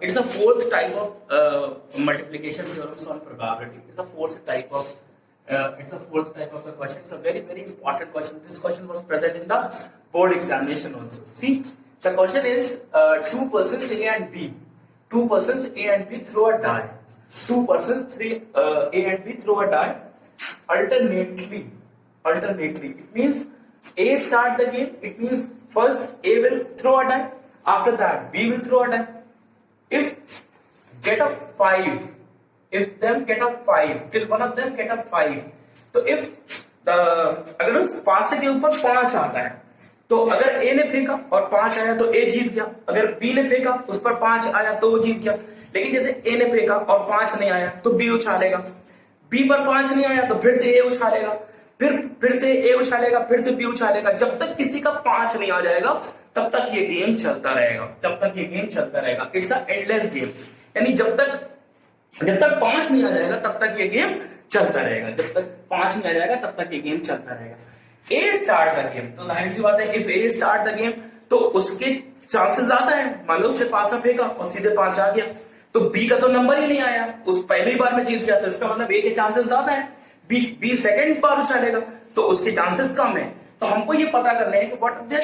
it's a fourth type of multiplication theorems on probability. It's a fourth type of the question. It's a very, very important question. This question was present in the board examination also. See, the question is two persons A and B. Two persons A and B throw a die. Two persons A and B throw a die alternately. It means A start the game. It means first A will throw a die. After that B will throw a die. If get a 5, if them get a 5, till one of them get a 5, तो if अगर उस पासे के ऊपर 5 आता है, तो अगर A ने फेंका और 5 आया तो A जीत गया. अगर B ने फेंका उस पर 5 आया तो वो जीत गया. लेकिन जैसे A ने फेंका और 5 नहीं आया तो B उछालेगा. B पर 5 नहीं आया तो फिर से A उछालेगा. फिर से A उछालेगा, फिर से B उछालेगा. जब तक किसी का 5 नहीं आ जाएगा तब तक ये गेम चलता रहेगा. It's a endless game. यानी जब तक 5 नहीं आ जाएगा तब तक ये गेम चलता रहेगा. A स्टार्ट द गेम, तो जाहिर सी बात है if A start the game तो उसके चांसेस ज्यादा है. मान लो उससे 5 फेंका और सीधे 5 आ गया तो B का तो नंबर ही नहीं आया, उस पहली बार में जीत गया. तो इसका मतलब A के चांसेस ज्यादा है. B सेकंड बार उछालेगा तो उसके चांसेस कम है. तो हमको ये पता करना है कि व्हाट आर देयर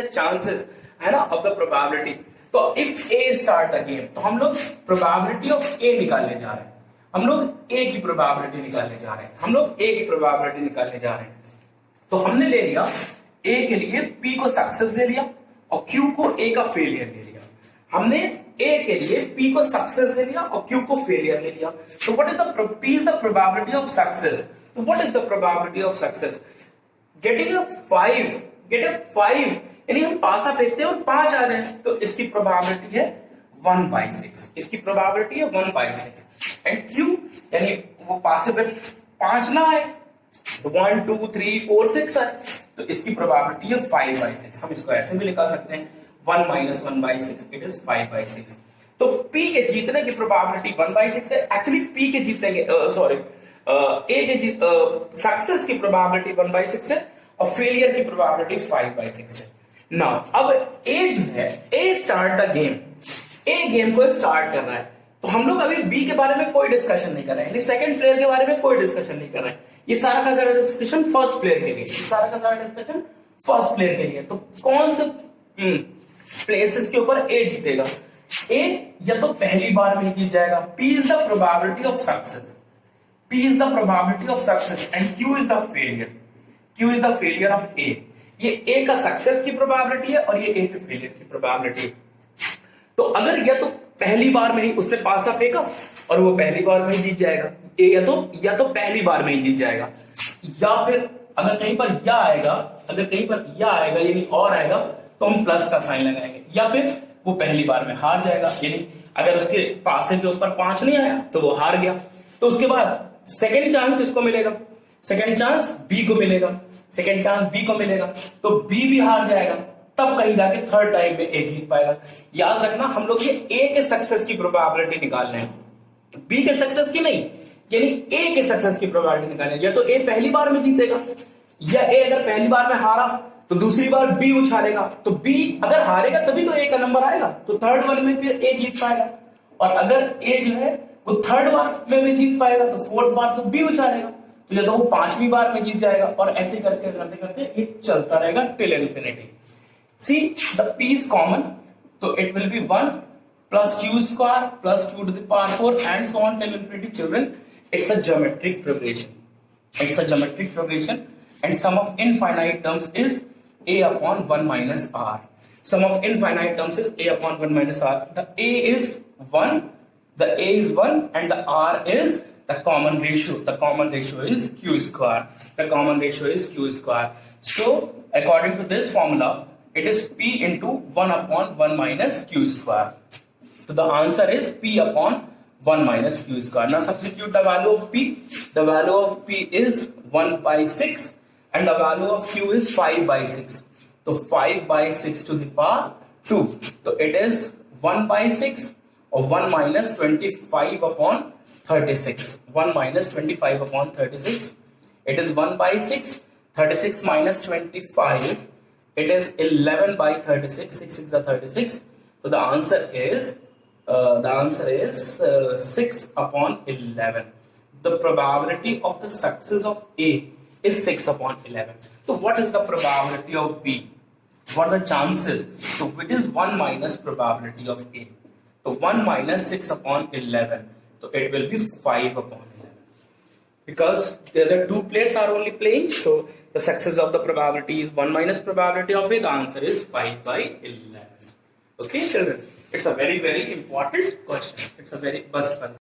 चांसेस, है ना, ऑफ द प्रोबेबिलिटी. तो if A start the game तो हम लोग प्रोबेबिलिटी ऑफ A निकालने जा रहे हैं. हम लोग A की प्रोबेबिलिटी निकालने जा रहे हैं. तो हमने ले लिया A के लिए P को सक्सेस ले लिया और Q को A का फेलियर ले लिया. हमने A के लिए P को सक्सेस ले लिया और Q को फेलियर ले लिया. तो what is the P is the probability of success. तो what is the probability of success? Getting a 5, यानी हम पासा फेंकते हैं और 5 आ जाए तो इसकी प्रोबेबिलिटी है 1/6. एंड Q यानी वो पासे पे 5 ना आए, 1 2 3 4 6 आए तो इसकी प्रोबेबिलिटी है 5/6. हम इसको ऐसे भी निकाल सकते हैं 1 - 1/6, इट इज 5/6. तो P के जीतने की प्रोबेबिलिटी 1/6 है. एक्चुअली P के जीतने के A के सक्सेस की प्रोबेबिलिटी 1/6 है और फेलियर की प्रोबेबिलिटी 5/6 है. नाउ अब A जो है, A start the game, A game को स्टार्ट कर रहा है. तो हम लोग अभी B के बारे में कोई डिस्कशन नहीं कर रहे हैं, यानी सेकंड प्लेयर के बारे में कोई डिस्कशन नहीं कर रहे हैं. ये सारा का सारा डिस्कशन फर्स्ट प्लेयर के लिए. तो कौन से प्लेसेस के ऊपर A जीतेगा? A या तो पहली बार में जीत जाएगा. P is the probability of success. P is the probability of success and Q is the failure of A. ये A का सक्सेस की प्रोबेबिलिटी है और ये A के फेलियर की प्रोबेबिलिटी. तो अगर या तो पहली बार में ही उसने पासा फेंका और वो पहली बार में ही जीत जाएगा, A या तो पहली बार में ही जीत जाएगा, या फिर अगर कहीं पर या आएगा यानी और आएगा तो हम प्लस का साइन लगाएंगे, या फिर वो पहली बार में हार जाएगा. यानी अगर उसके पासे के ऊपर 5 नहीं आया तो वो हार गया. तो उसके बाद सेकेंड चांस किसको मिलेगा? सेकेंड चांस B को मिलेगा. तो B भी हार जाएगा, तब कहीं जाके थर्ड टाइम में A जीत पाएगा. याद रखना हम लोग ये A के सक्सेस की प्रोबेबिलिटी निकालने हैं, B के सक्सेस की नहीं, यानी A के सक्सेस की प्रोबेबिलिटी निकालने हैं. या तो A पहली बार में जीतेगा, या A अगर पहली बार में हारा तो दूसरी बार B उछालेगा. तो B अगर हारेगा तभी तो A का नंबर आएगा, तो थर्ड वन में फिर A जीत पाएगा. और अगर A जो है वो थर्ड बार में भी जीत पाएगा तो फोर्थ बार तो B उछालेगा, तो या तो वो 5वीं बार में जीत जाएगा. और ऐसे करते ये चलता रहेगा till infinity. See the P is common, तो it will be 1 plus Q square plus Q to the power 4 and so on till infinity. Children, it's a geometric progression and sum of infinite terms is A upon 1 minus R. Sum of infinite terms is A upon 1 minus R. The A is 1 and the R is the common ratio. The common ratio is Q square. So according to this formula, it is P into 1 upon 1 minus Q square. So the answer is P upon 1 minus Q square. Now substitute the value of P. The value of P is 1/6 and the value of Q is 5/6. So 5/6 to the power 2. So it is 1/6 or 1 minus 25 upon 36. 1 minus 25 upon 36. It is 1/6. 36 minus 25. It is 11/36. 6 6 are 36. So the answer is 6/11. The probability of the success of A is 6/11. So what is the probability of B? What are the chances? So it is 1 minus probability of A. So 1 minus 6/11. So it will be 5/11. Because the other two players are only playing, so the success of the probability is 1 minus probability of A. The answer is 5/11. Okay, children. It's a very, very important question. It's a very bus fun.